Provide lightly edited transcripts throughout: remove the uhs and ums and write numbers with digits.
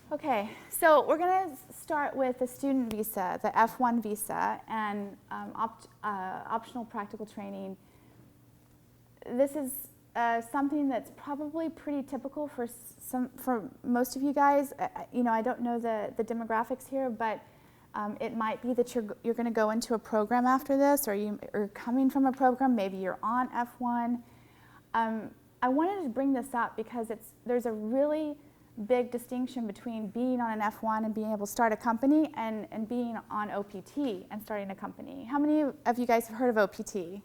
Okay, so we're going to start with the student visa, the F1 visa, and optional practical training. This is something that's probably pretty typical for most of you guys. I don't know the demographics here, but it might be that you're going to go into a program after this, or you're coming from a program. Maybe you're on F1. I wanted to bring this up because there's a really big distinction between being on an F1 and being able to start a company and being on OPT and starting a company. How many of you guys have heard of OPT?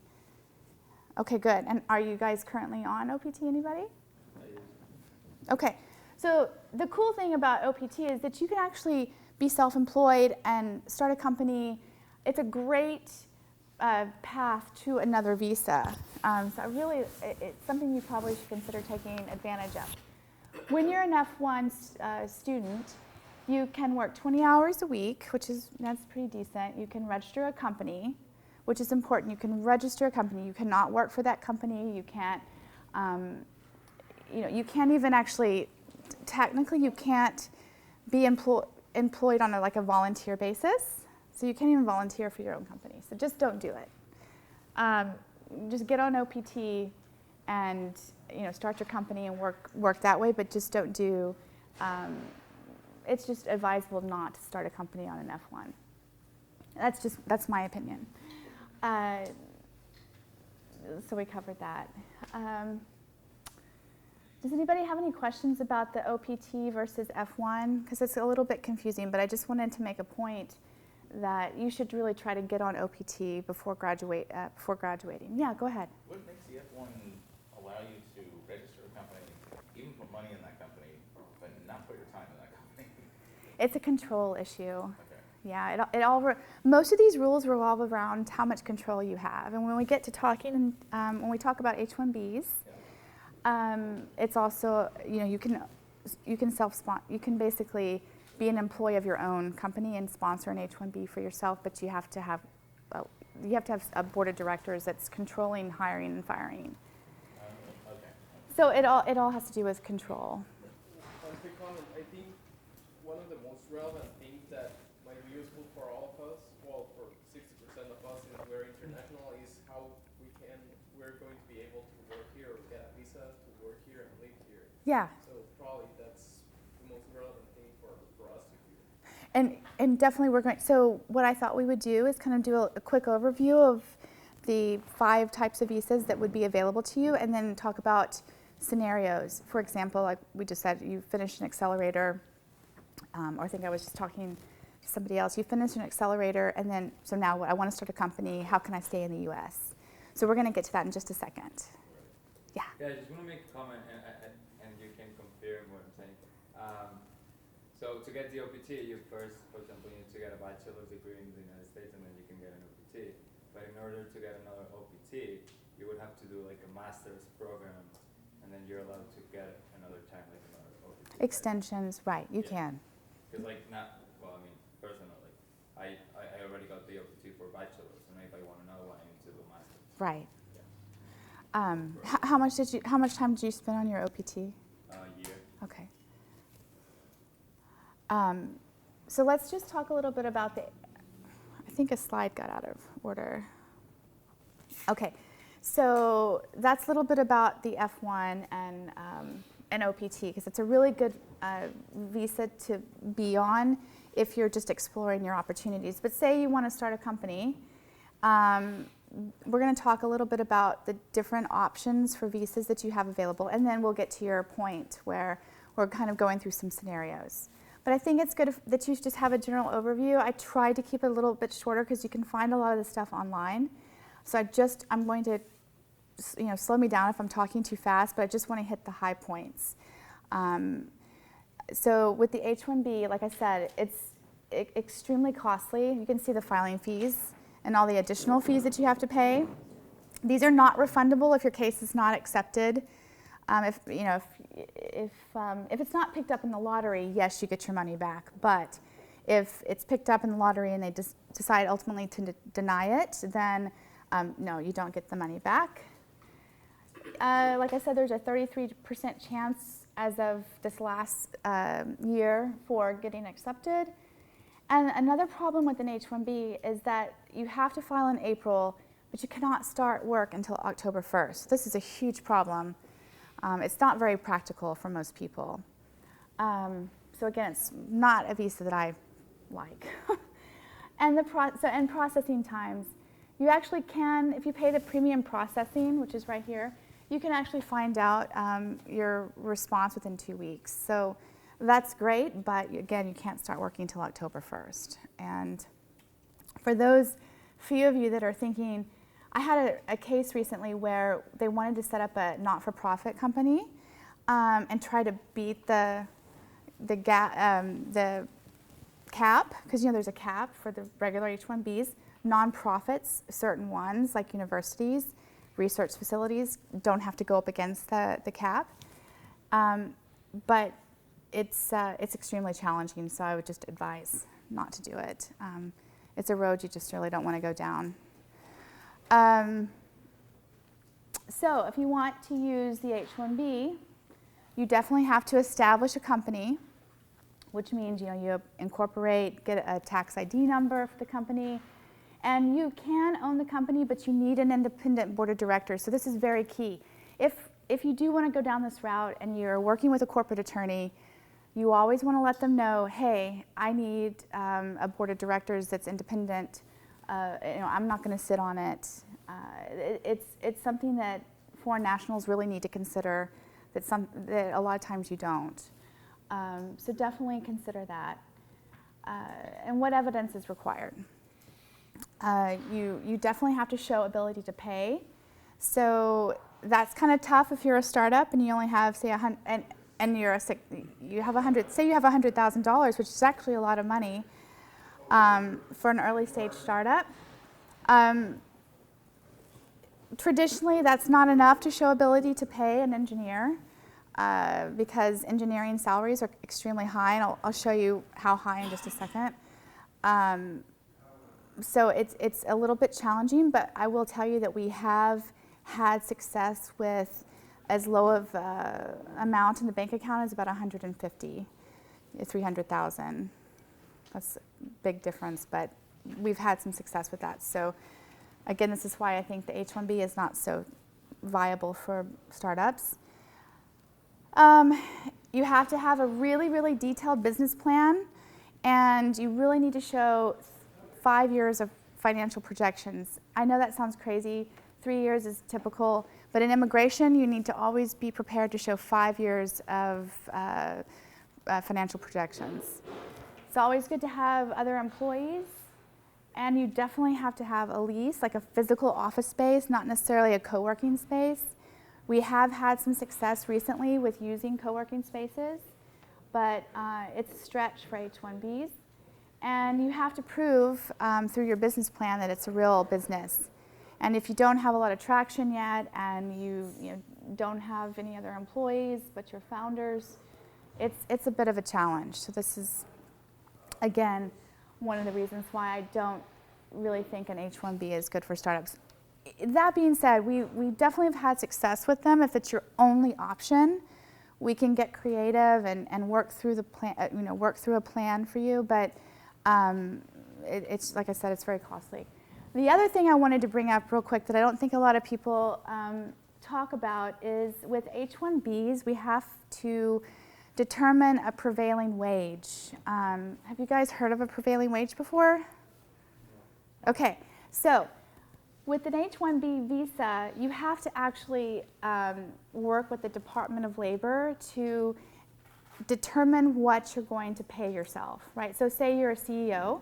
Okay, good. And are you guys currently on OPT, anybody? Okay, so the cool thing about OPT is that you can actually be self-employed and start a company. It's a great path to another visa. So really, it's something you probably should consider taking advantage of. When you're an F1 student, you can work 20 hours a week, that's pretty decent. You can register a company, which is important. You can register a company. You cannot work for that company. You can't, you can't even actually, technically you can't be employed on a volunteer basis. So you can't even volunteer for your own company. So just don't do it. Just get on OPT and start your company and work that way, but just don't do, it's just advisable not to start a company on an F1. That's my opinion. So we covered that. Does anybody have any questions about the OPT versus F1? Because it's a little bit confusing, but I just wanted to make a point that you should really try to get on OPT before graduating. Yeah, go ahead. What makes the F1 allow you to register a company, even put money in that company, but not put your time in that company? It's a control issue. Okay. Yeah, most of these rules revolve around how much control you have. And when we get to talking, when we talk about H1Bs, it's also, you can basically be an employee of your own company and sponsor an H1B for yourself, but you have to have a board of directors that's controlling hiring and firing. Okay. So it all has to do with control. One quick comment. I think one of the most relevant things that might be useful for all of us, well, for 60% of us since we're international, is how we're going to be able to work here or get a visa to work here and live here. Yeah. So probably that's the most relevant thing for us to do. And definitely so what I thought we would do is kind of do a quick overview of the 5 types of visas that would be available to you, and then talk about scenarios. For example, like we just said, you finished an accelerator, or I think I was just talking to somebody else. You finished an accelerator, and then, so now I want to start a company. How can I stay in the U.S.? So we're going to get to that in just a second. Yeah. Yeah, I just want to make a comment, and you can confirm what I'm saying. So to get the OPT, you first, for example, need to get a bachelor's degree in the United States, and then you can get an OPT. But in order to get another OPT, you would have to do like a master's program, and then you're allowed to get another time like another OPT. Extensions, right? You can. Because personally, I already got the OPT for bachelor's, and if I want another one, I need to do a master's. Right. Yeah. How much time did you spend on your OPT? A year. Okay. So let's just talk a little bit about I think a slide got out of order. Okay, so that's a little bit about the F1 and OPT, because it's a really good visa to be on if you're just exploring your opportunities. But say you want to start a company, we're going to talk a little bit about the different options for visas that you have available, and then we'll get to your point where we're kind of going through some scenarios. But I think it's good that you just have a general overview. I tried to keep it a little bit shorter because you can find a lot of this stuff online. So I'm going to, slow me down if I'm talking too fast, but I just want to hit the high points. So with the H1B, like I said, it's extremely costly. You can see the filing fees and all the additional fees that you have to pay. These are not refundable if your case is not accepted. If it's not picked up in the lottery, yes, you get your money back. But if it's picked up in the lottery and they decide ultimately to deny it, then no, you don't get the money back. Like I said, there's a 33% chance as of this last year for getting accepted. And another problem with an H1B is that you have to file in April, but you cannot start work until October 1st. This is a huge problem. It's not very practical for most people. So again, it's not a visa that I like. And and processing times. You actually can, if you pay the premium processing, which is right here, you can actually find out your response within 2 weeks. So that's great, but again, you can't start working until October 1st. And for those few of you that are thinking, I had a case recently where they wanted to set up a not-for-profit company and try to beat the cap, because there's a cap for the regular H1Bs. Nonprofits, certain ones like universities, research facilities, don't have to go up against the cap. But it's extremely challenging, so I would just advise not to do it. It's a road you just really don't want to go down. So if you want to use the H1B, you definitely have to establish a company, which means you incorporate, get a tax ID number for the company, and you can own the company, but you need an independent board of directors. So this is very key. If you do want to go down this route and you're working with a corporate attorney, you always want to let them know, hey, I need a board of directors that's independent. I'm not going to sit on it. It's something that foreign nationals really need to consider that a lot of times you don't. So definitely consider that. And what evidence is required? You definitely have to show ability to pay. So that's kind of tough if you're a startup and you only have, say, you have $100,000, which is actually a lot of money for an early stage startup. Traditionally, that's not enough to show ability to pay an engineer because engineering salaries are extremely high, and I'll show you how high in just a second. So it's a little bit challenging, but I will tell you that we have had success with as low of amount in the bank account as about $150,000, $300,000. That's a big difference, but we've had some success with that. So again, this is why I think the H1B is not so viable for startups. You have to have a really, really detailed business plan, and you really need to show 5 years of financial projections. I know that sounds crazy. 3 years is typical, but in immigration, you need to always be prepared to show 5 years of financial projections. It's always good to have other employees, and you definitely have to have a lease, like a physical office space, not necessarily a co-working space. We have had some success recently with using co-working spaces, but it's a stretch for H1Bs. And you have to prove through your business plan that it's a real business. And if you don't have a lot of traction yet, and you don't have any other employees but your founders, it's a bit of a challenge. So this is, again, one of the reasons why I don't really think an H1B is good for startups. That being said, we definitely have had success with them. If it's your only option, we can get creative and work through the plan, work through a plan for you. But it's like I said, it's very costly. The other thing I wanted to bring up real quick that I don't think a lot of people talk about is with H1Bs, we have to determine a prevailing wage. Have you guys heard of a prevailing wage before? Okay, so with an H1B visa, you have to actually work with the Department of Labor to determine what you're going to pay yourself, right? So say you're a CEO.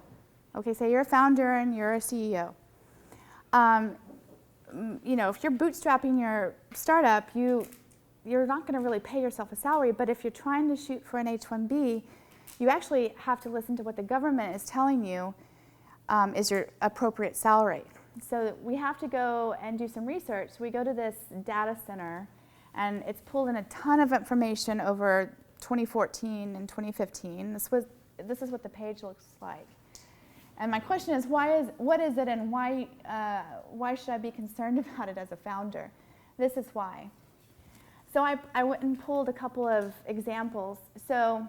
Okay, say you're a founder and you're a CEO. If you're bootstrapping your startup, you're not going to really pay yourself a salary, but if you're trying to shoot for an H1B, you actually have to listen to what the government is telling you is your appropriate salary. So we have to go and do some research. We go to this data center, and it's pulled in a ton of information over 2014 and 2015. This is what the page looks like. And my question is, what is it, and why should I be concerned about it as a founder? This is why. So I went and pulled a couple of examples. So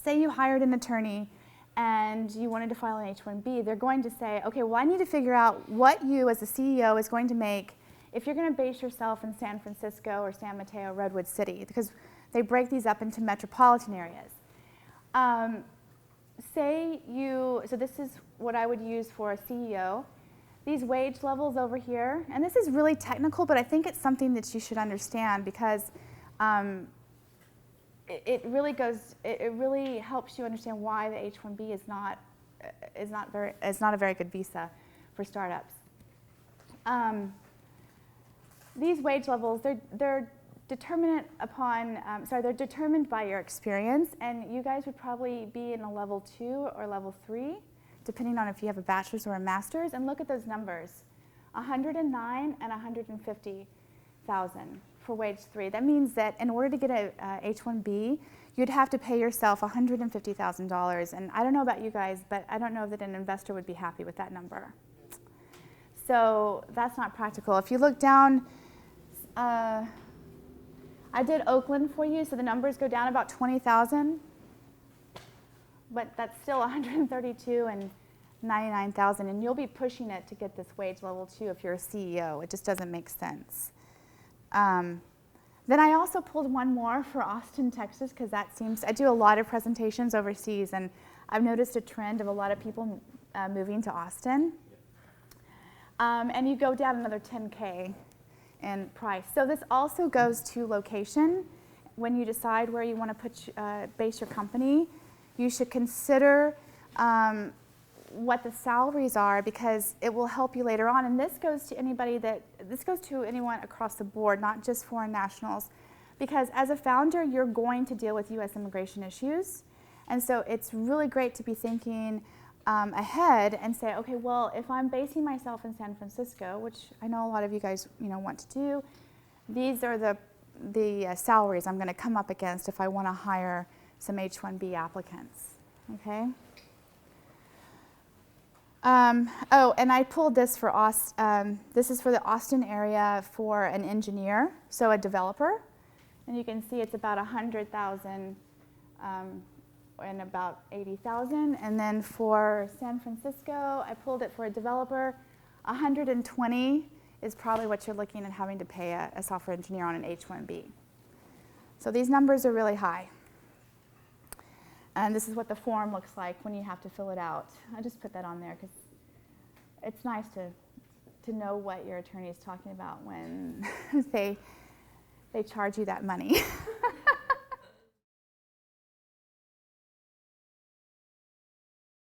say you hired an attorney and you wanted to file an H1B, they're going to say, okay, well, I need to figure out what you as a CEO is going to make if you're going to base yourself in San Francisco or San Mateo, Redwood City, because they break these up into metropolitan areas. So this is what I would use for a CEO. These wage levels over here, and this is really technical, but I think it's something that you should understand because it really helps you understand why the H1B is not a very good visa for startups. These wage levels, they're determined by your experience, and you guys would probably be in a level 2 or level 3, depending on if you have a bachelor's or a master's. And look at those numbers, 109 and 150,000 for wage 3. That means that in order to get a H1B, you'd have to pay yourself $150,000. And I don't know about you guys, but I don't know that an investor would be happy with that number. So that's not practical. If you look down, I did Oakland for you, so the numbers go down about 20,000. But that's still 132 and 99,000, and you'll be pushing it to get this wage level 2 if you're a CEO. It just doesn't make sense. Then I also pulled one more for Austin, Texas, because I do a lot of presentations overseas, and I've noticed a trend of a lot of people moving to Austin. And you go down another 10K in price. So this also goes to location. When you decide where you want to base your company, you should consider what the salaries are, because it will help you later on. And this goes to anyone across the board, not just foreign nationals, because as a founder, you're going to deal with U.S. immigration issues. And so it's really great to be thinking ahead and say, okay, well, if I'm basing myself in San Francisco, which I know a lot of you guys want to do, these are the salaries I'm going to come up against if I want to hire some H1B applicants, okay? And I pulled this for this is for the Austin area for an engineer, so a developer. And you can see it's about 100,000 and about 80,000. And then for San Francisco, I pulled it for a developer. 120 is probably what you're looking at having to pay a software engineer on an H1B. So these numbers are really high. And this is what the form looks like when you have to fill it out. I just put that on there because it's nice to know what your attorney is talking about when they charge you that money.